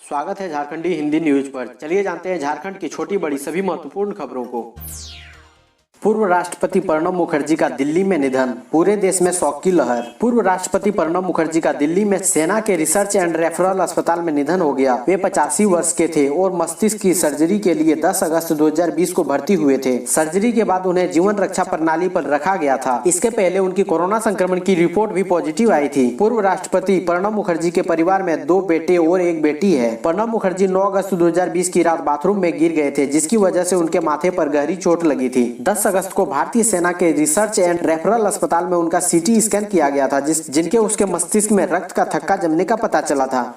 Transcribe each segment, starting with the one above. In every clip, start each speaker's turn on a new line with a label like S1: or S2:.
S1: स्वागत है झारखंडी हिंदी न्यूज पर। चलिए जानते हैं झारखंड की छोटी बड़ी सभी महत्वपूर्ण खबरों को। पूर्व राष्ट्रपति प्रणब मुखर्जी का दिल्ली में निधन, पूरे देश में शोक की लहर। पूर्व राष्ट्रपति प्रणब मुखर्जी का दिल्ली में सेना के रिसर्च एंड रेफरल अस्पताल में निधन हो गया। वे 85 वर्ष के थे और मस्तिष्क की सर्जरी के लिए 10 अगस्त 2020 को भर्ती हुए थे। सर्जरी के बाद उन्हें जीवन रक्षा प्रणाली पर रखा गया था। इसके पहले उनकी कोरोना संक्रमण की रिपोर्ट भी पॉजिटिव आई थी। पूर्व राष्ट्रपति प्रणब मुखर्जी के परिवार में 2 बेटे और 1 बेटी है। प्रणब मुखर्जी 9 अगस्त 2020 की रात बाथरूम में गिर गए थे, जिसकी वजह से उनके माथे पर गहरी चोट लगी थी। 10 अगस्त को भारतीय सेना के रिसर्च एंड रेफरल अस्पताल में उनका सीटी स्कैन किया गया था, जिनके उसके मस्तिष्क में रक्त का थक्का जमने का पता चला था।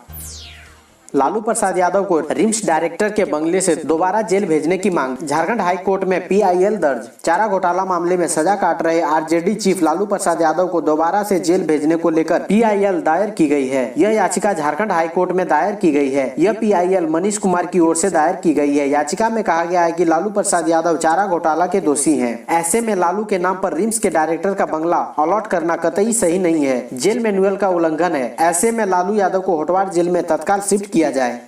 S1: लालू प्रसाद यादव को रिम्स डायरेक्टर के बंगले से दोबारा जेल भेजने की मांग। झारखंड हाई कोर्ट में पीआईएल दर्ज। चारा घोटाला मामले में सजा काट रहे आरजेडी चीफ लालू प्रसाद यादव को दोबारा से जेल भेजने को लेकर पीआईएल दायर की गई है। यह याचिका झारखंड हाई कोर्ट में दायर की गई है। यह पीआईएल मनीष कुमार की ओर से दायर की गई है। याचिका में कहा गया है कि लालू प्रसाद यादव चारा घोटाला के दोषी हैं। ऐसे में लालू के नाम पर रिम्स के डायरेक्टर का बंगला अलॉट करना कतई सही नहीं है। जेल मैनुअल का उल्लंघन है। ऐसे में लालू यादव को होटवार जेल में तत्काल शिफ्ट किया जाए।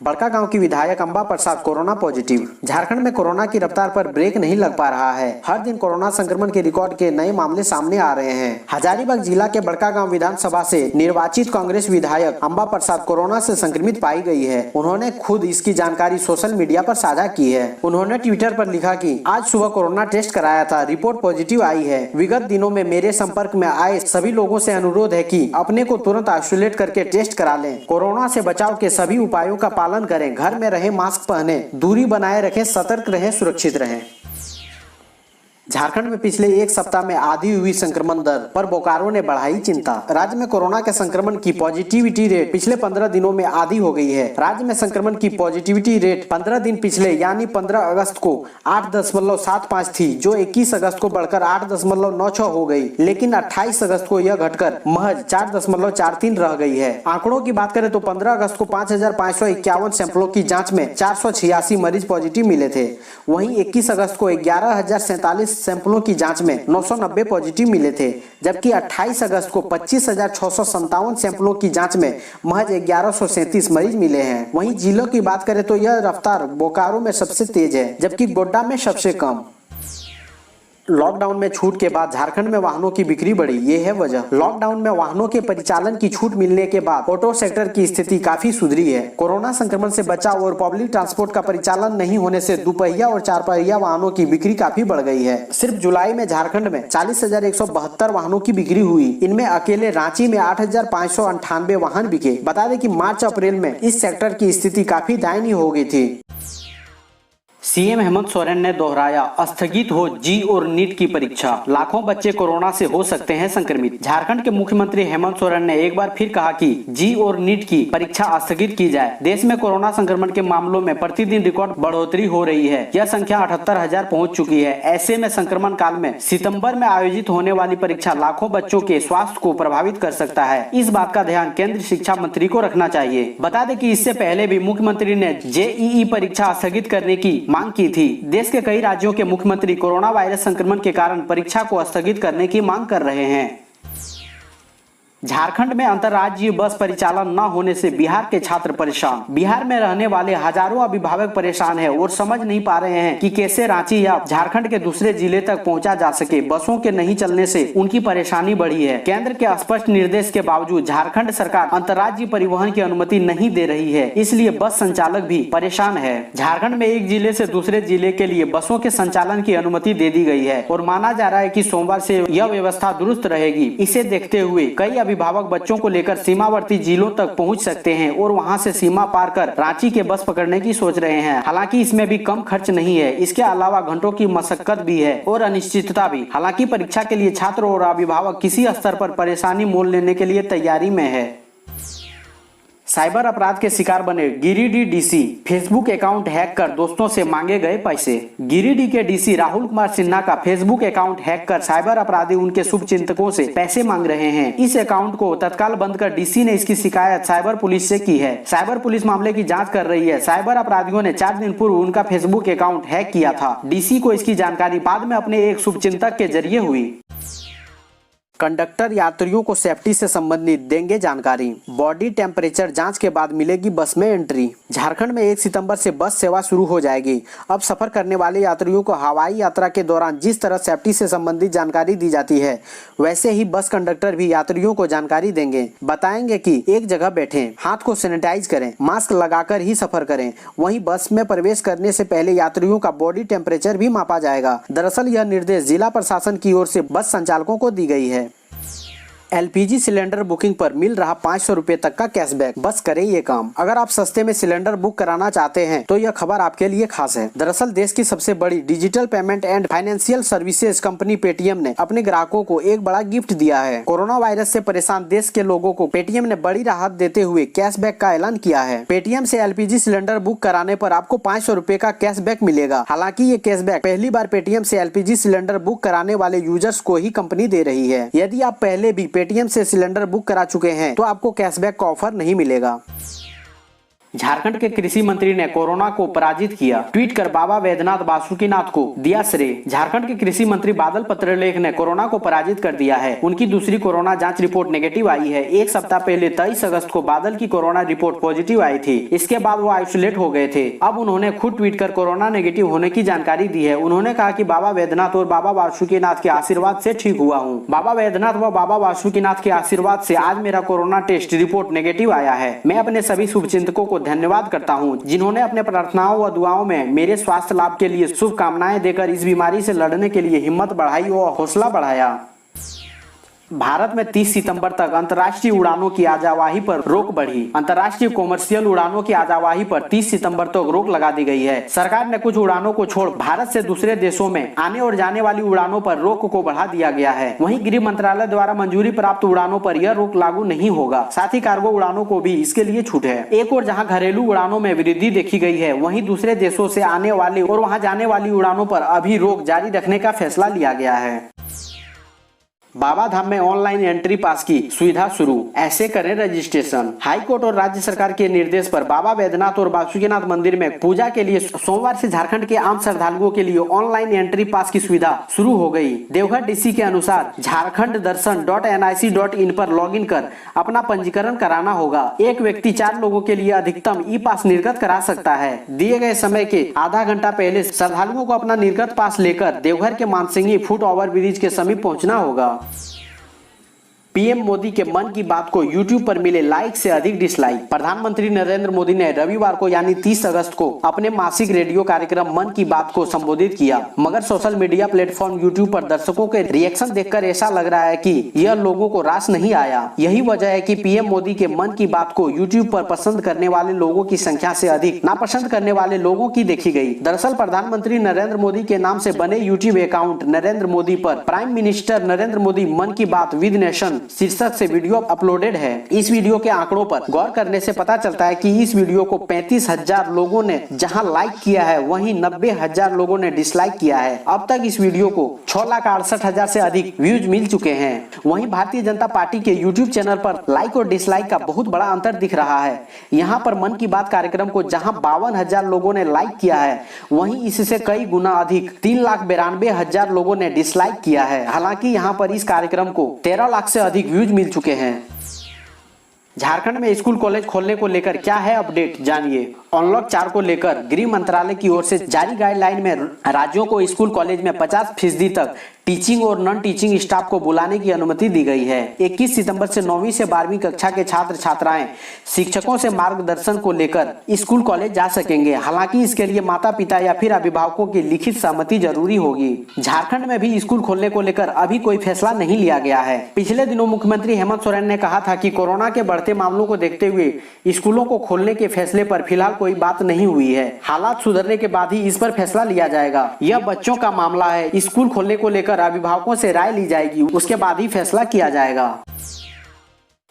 S1: बड़कागांव की विधायक अंबा प्रसाद कोरोना पॉजिटिव। झारखंड में कोरोना की रफ्तार पर ब्रेक नहीं लग पा रहा है। हर दिन कोरोना संक्रमण के रिकॉर्ड के नए मामले सामने आ रहे हैं। हजारीबाग जिला के बड़कागांव विधानसभा से निर्वाचित कांग्रेस विधायक अंबा प्रसाद कोरोना से संक्रमित पाई गई है। उन्होंने खुद इसकी जानकारी सोशल मीडिया पर साझा की है। उन्होंने ट्विटर पर लिखा कि आज सुबह कोरोना टेस्ट कराया था, रिपोर्ट पॉजिटिव आई है। विगत दिनों में मेरे संपर्क में आए सभी लोगों से अनुरोध है कि अपने को तुरंत आइसोलेट करके टेस्ट करा लें। कोरोना से बचाव के सभी उपायों का पालन करें, घर में रहें, मास्क पहने, दूरी बनाए रखें, सतर्क रहें, सुरक्षित रहें। झारखंड में पिछले 1 सप्ताह में आधी हुई संक्रमण दर पर बोकारो ने बढ़ाई चिंता। राज्य में कोरोना के संक्रमण की पॉजिटिविटी रेट पिछले 15 दिनों में आधी हो गई है। राज्य में संक्रमण की पॉजिटिविटी रेट 15 दिन पिछले यानी 15 अगस्त को 8.75 थी, जो 21 अगस्त को बढ़कर 8.96 हो गई। लेकिन 28 अगस्त को यह घटकर महज 4.43 रह गई है। आंकड़ों की बात करें तो 15 अगस्त को 5551 सैंपलों की जाँच में 486 मरीज पॉजिटिव मिले थे। वहीं 21 अगस्त को 11,047 सैंपलों की जांच में 990 पॉजिटिव मिले थे, जबकि 28 अगस्त को 25,657 सैंपलों की जांच में महज 1137 मरीज मिले हैं। वहीं जिलों की बात करें तो यह रफ्तार बोकारो में सबसे तेज है, जबकि गोड्डा में सबसे कम। लॉकडाउन में छूट के बाद झारखंड में वाहनों की बिक्री बढ़ी, ये है वजह। लॉकडाउन में वाहनों के परिचालन की छूट मिलने के बाद ऑटो सेक्टर की स्थिति काफी सुधरी है। कोरोना संक्रमण से बचाव और पब्लिक ट्रांसपोर्ट का परिचालन नहीं होने से दुपहिया और 4 पहिया वाहनों की बिक्री काफी बढ़ गई है। सिर्फ जुलाई में झारखंड में 40,172 वाहनों की बिक्री हुई। इनमें अकेले रांची में 8,598 वाहन बिके। बता दें कि मार्च अप्रैल में इस सेक्टर की स्थिति काफी दयनीय हो गई थी। सीएम हेमंत सोरेन ने दोहराया, स्थगित हो जी और नीट की परीक्षा, लाखों बच्चे कोरोना से हो सकते हैं संक्रमित। झारखंड के मुख्यमंत्री हेमंत सोरेन ने एक बार फिर कहा कि जी और नीट की परीक्षा स्थगित की जाए। देश में कोरोना संक्रमण के मामलों में प्रतिदिन रिकॉर्ड बढ़ोतरी हो रही है। यह संख्या 78,000 पहुंच चुकी है। ऐसे में संक्रमण काल में सितंबर में आयोजित होने वाली परीक्षा लाखों बच्चों के स्वास्थ्य को प्रभावित कर सकता है। इस बात का ध्यान केंद्रीय शिक्षा मंत्री को रखना चाहिए। बता दें कि इससे पहले भी मुख्यमंत्री ने जेईई परीक्षा स्थगित करने की मांग की थी। देश के कई राज्यों के मुख्यमंत्री कोरोना वायरस संक्रमण के कारण परीक्षा को स्थगित करने की मांग कर रहे हैं। झारखंड में अंतर्राज्यीय बस परिचालन न होने से बिहार के छात्र परेशान। बिहार में रहने वाले हजारों अभिभावक परेशान हैं और समझ नहीं पा रहे हैं कि कैसे रांची या झारखंड के दूसरे जिले तक पहुंचा जा सके। बसों के नहीं चलने से उनकी परेशानी बढ़ी है। केंद्र के स्पष्ट निर्देश के बावजूद झारखंड सरकार अंतर्राज्यीय परिवहन की अनुमति नहीं दे रही है, इसलिए बस संचालक भी परेशान है। झारखंड में एक जिले से दूसरे जिले के लिए बसों के संचालन की अनुमति दे दी गई है और माना जा रहा है कि सोमवार से यह व्यवस्था दुरुस्त रहेगी। इसे देखते हुए कई अभिभावक बच्चों को लेकर सीमावर्ती जिलों तक पहुंच सकते हैं और वहां से सीमा पार कर रांची के बस पकड़ने की सोच रहे हैं। हालांकि इसमें भी कम खर्च नहीं है, इसके अलावा घंटों की मशक्कत भी है और अनिश्चितता भी। हालांकि परीक्षा के लिए छात्र और अभिभावक किसी स्तर पर परेशानी मोल लेने के लिए तैयारी में है। साइबर अपराध के शिकार बने Giridih DC, Facebook account hack कर दोस्तों से मांगे गए पैसे। गिरिडीह के डीसी राहुल कुमार सिन्हा का फेसबुक अकाउंट हैक कर साइबर अपराधी उनके शुभचिंतकों से पैसे मांग रहे हैं। इस अकाउंट को तत्काल बंद कर डीसी ने इसकी शिकायत साइबर पुलिस से की है। साइबर पुलिस मामले की जाँच कर रही है। साइबर अपराधियों ने 4 दिन पूर्व उनका फेसबुक अकाउंट हैक किया था। डीसी को इसकी जानकारी बाद में अपने एक शुभचिंतक के जरिए हुई। कंडक्टर यात्रियों को सेफ्टी से संबंधित देंगे जानकारी। बॉडी टेम्परेचर जांच के बाद मिलेगी बस में एंट्री। झारखंड में 1 सितंबर से बस सेवा शुरू हो जाएगी। अब सफर करने वाले यात्रियों को हवाई यात्रा के दौरान जिस तरह सेफ्टी से संबंधित जानकारी दी जाती है, वैसे ही बस कंडक्टर भी यात्रियों को जानकारी देंगे। बताएंगे कि एक जगह बैठें, हाथ को सैनिटाइज करें, मास्क लगाकर ही सफर करें। वहीं बस में प्रवेश करने से पहले यात्रियों का बॉडी टेम्परेचर भी मापा जाएगा। दरअसल यह निर्देश जिला प्रशासन की ओर से बस संचालकों को दी गई है। एलपीजी सिलेंडर बुकिंग पर मिल रहा 500 रुपए तक का कैशबैक। बस करें ये काम। अगर आप सस्ते में सिलेंडर बुक कराना चाहते हैं तो यह खबर आपके लिए खास है। दरअसल देश की सबसे बड़ी digital payment and financial services company Paytm ने अपने ग्राहकों को एक बड़ा गिफ्ट दिया है। कोरोना वायरस से परेशान देश के लोगों को पेटीएम ने बड़ी राहत देते हुए कैशबैक का ऐलान किया है। पेटीएम से एलपीजी सिलेंडर बुक कराने पर आपको 500 रुपए का कैशबैक मिलेगा। हालांकि ये कैशबैक पहली बार पेटीएम से एलपीजी सिलेंडर बुक कराने वाले यूजर्स को ही कंपनी दे रही है। यदि आप पहले भी पेटीएम से सिलेंडर बुक करा चुके हैं तो आपको कैशबैक का ऑफर नहीं मिलेगा। झारखंड के कृषि मंत्री ने कोरोना को पराजित किया। ट्वीट कर बाबा वैद्यनाथ बासुकीनाथ को दिया श्रेय। झारखंड के कृषि मंत्री बादल पत्रलेख ने कोरोना को पराजित कर दिया है। उनकी दूसरी कोरोना जांच रिपोर्ट नेगेटिव आई है। एक सप्ताह पहले 23 अगस्त को बादल की कोरोना रिपोर्ट पॉजिटिव आई थी। इसके बाद वो आइसोलेट हो गए थे। अब उन्होंने खुद ट्वीट कर कोरोना नेगेटिव होने की जानकारी दी है। उन्होंने कहा कि बाबा वैद्यनाथ और बाबा बासुकीनाथ के आशीर्वाद से ठीक हुआ हूँ। बाबा वैद्यनाथ व बाबा बासुकीनाथ के आशीर्वाद से आज मेरा कोरोना टेस्ट रिपोर्ट नेगेटिव आया है। मैं अपने सभी शुभचिंतकों को धन्यवाद करता हूं, जिन्होंने अपने प्रार्थनाओं व दुआओं में मेरे स्वास्थ्य लाभ के लिए शुभकामनाएं देकर इस बीमारी से लड़ने के लिए हिम्मत बढ़ाई और हौसला बढ़ाया। भारत में 30 सितंबर तक अंतर्राष्ट्रीय उड़ानों की आजावाही पर रोक बढ़ी। अंतर्राष्ट्रीय कॉमर्शियल उड़ानों की आजावाही पर 30 सितंबर तक रोक लगा दी गई है। सरकार ने कुछ उड़ानों को छोड़ भारत से दूसरे देशों में आने और जाने वाली उड़ानों पर रोक को बढ़ा दिया गया है। वहीं गृह मंत्रालय द्वारा मंजूरी प्राप्त उड़ानों पर यह रोक लागू नहीं होगा। साथ ही कार्गो उड़ानों को भी इसके लिए छूट है। एक और जहाँ घरेलू उड़ानों में वृद्धि देखी गई है, वहीं दूसरे देशों से आने वाली और वहाँ जाने वाली उड़ानों पर अभी रोक जारी रखने का फैसला लिया गया है। बाबा धाम में ऑनलाइन एंट्री पास की सुविधा शुरू, ऐसे करें रजिस्ट्रेशन। हाई कोर्ट और राज्य सरकार के निर्देश पर बाबा वैद्यनाथ और बासुकीनाथ मंदिर में पूजा के लिए सोमवार से झारखंड के आम श्रद्धालुओं के लिए ऑनलाइन एंट्री पास की सुविधा शुरू हो गई। देवघर डीसी के अनुसार झारखंड दर्शन.nic.in पर लॉगिन कर अपना पंजीकरण कराना होगा। एक व्यक्ति 4 लोगों के लिए अधिकतम ई पास निर्गत करा सकता है। दिए गए समय के आधा घंटा पहले श्रद्धालुओं को अपना निर्गत पास लेकर देवघर के मानसिंगी फुट ओवर ब्रिज के समीप पहुंचना होगा। पीएम मोदी के मन की बात को यूट्यूब पर मिले लाइक से अधिक डिसलाइक। प्रधानमंत्री नरेंद्र मोदी ने रविवार को यानी 30 अगस्त को अपने मासिक रेडियो कार्यक्रम मन की बात को संबोधित किया, मगर सोशल मीडिया प्लेटफॉर्म यूट्यूब पर दर्शकों के रिएक्शन देखकर ऐसा लग रहा है कि यह लोगों को रास नहीं आया। यही वजह है कि पीएम मोदी के मन की बात को यूट्यूब पर पसंद करने वाले लोगों की संख्या से अधिक नापसंद करने वाले लोगों की देखी गई। दरअसल प्रधानमंत्री नरेंद्र मोदी के नाम से बने यूट्यूब अकाउंट नरेंद्र मोदी पर प्राइम मिनिस्टर नरेंद्र मोदी मन की बात विद नेशन शीर्षक से वीडियो अपलोडेड है। इस वीडियो के आंकड़ों पर गौर करने से पता चलता है कि इस वीडियो को 35,000 लोगों ने जहां लाइक किया है, वहीं 90,000 लोगों ने डिसलाइक किया है। अब तक इस वीडियो को 6,68,000 से अधिक व्यूज मिल चुके हैं। वहीं भारतीय जनता पार्टी के यूट्यूब चैनल पर लाइक और डिसलाइक का बहुत बड़ा अंतर दिख रहा है। यहाँ पर मन की बात कार्यक्रम को जहाँ 52,000 लोगों ने लाइक किया है, वहीं इससे कई गुना अधिक 3,92,000 लोगों ने डिसलाइक किया है। हालांकि यहाँ पर इस कार्यक्रम को 13 लाख से अधिक व्यूज मिल चुके हैं। झारखंड में स्कूल कॉलेज खोलने को लेकर क्या है अपडेट, जानिए। अनलॉक 4 को लेकर गृह मंत्रालय की ओर से जारी गाइडलाइन में राज्यों को स्कूल कॉलेज में 50% तक टीचिंग और नॉन टीचिंग स्टाफ को बुलाने की अनुमति दी गई है। 21 सितंबर से 9वीं से 12वीं कक्षा के छात्र छात्राएं शिक्षकों से मार्गदर्शन को लेकर स्कूल कॉलेज जा सकेंगे। हालांकि इसके लिए माता पिता या फिर अभिभावकों की लिखित सहमति जरूरी होगी। झारखंड में भी स्कूल खोलने को लेकर अभी कोई फैसला नहीं लिया गया है। पिछले दिनों मुख्यमंत्री हेमंत सोरेन ने कहा था कि कोरोना के बढ़ते मामलों को देखते हुए स्कूलों को खोलने के फैसले पर फिलहाल कोई बात नहीं हुई है। हालात सुधरने के बाद ही इस पर फैसला लिया जाएगा। यह बच्चों का मामला है। स्कूल खोलने को लेकर अभिभावकों से राय ली जाएगी, उसके बाद ही फैसला किया जाएगा।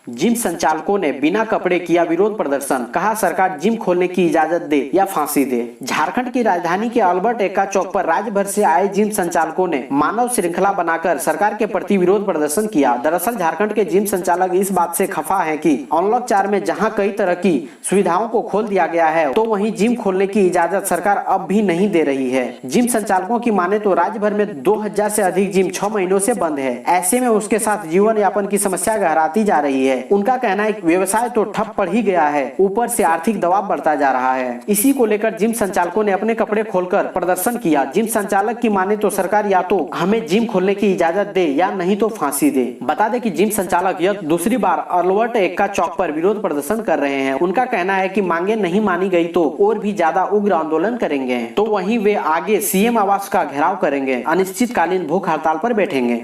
S1: जिम संचालकों ने बिना कपड़े किया विरोध प्रदर्शन, कहा सरकार जिम खोलने की इजाजत दे या फांसी दे। झारखंड की राजधानी के अल्बर्ट एक्का चौक पर राज्य भर से आए जिम संचालकों ने मानव श्रृंखला बनाकर सरकार के प्रति विरोध प्रदर्शन किया। दरअसल झारखंड के जिम संचालक इस बात से खफा है कि अनलॉक 4 में जहां कई तरह की सुविधाओं को खोल दिया गया है, तो वहीं जिम खोलने की इजाजत सरकार अब भी नहीं दे रही है। जिम संचालकों की माने तो राज्य भर में 2000 से अधिक जिम 6 महीनों से बंद है। ऐसे में उसके साथ जीवन यापन की समस्या गहराती जा रही है। उनका कहना है कि व्यवसाय तो ठप पड़ ही गया है, ऊपर से आर्थिक दबाव बढ़ता जा रहा है। इसी को लेकर जिम संचालकों ने अपने कपड़े खोलकर प्रदर्शन किया। जिम संचालक की माने तो सरकार या तो हमें जिम खोलने की इजाजत दे या नहीं तो फांसी दे। बता दें कि जिम संचालक यह दूसरी बार अल्बर्ट एक्का चौक पर विरोध प्रदर्शन कर रहे हैं। उनका कहना है कि मांगे नहीं मानी गई तो और भी ज्यादा उग्र आंदोलन करेंगे। तो वहीं वे आगे सीएम आवास का घेराव करेंगे, अनिश्चितकालीन भूख हड़ताल पर बैठेंगे।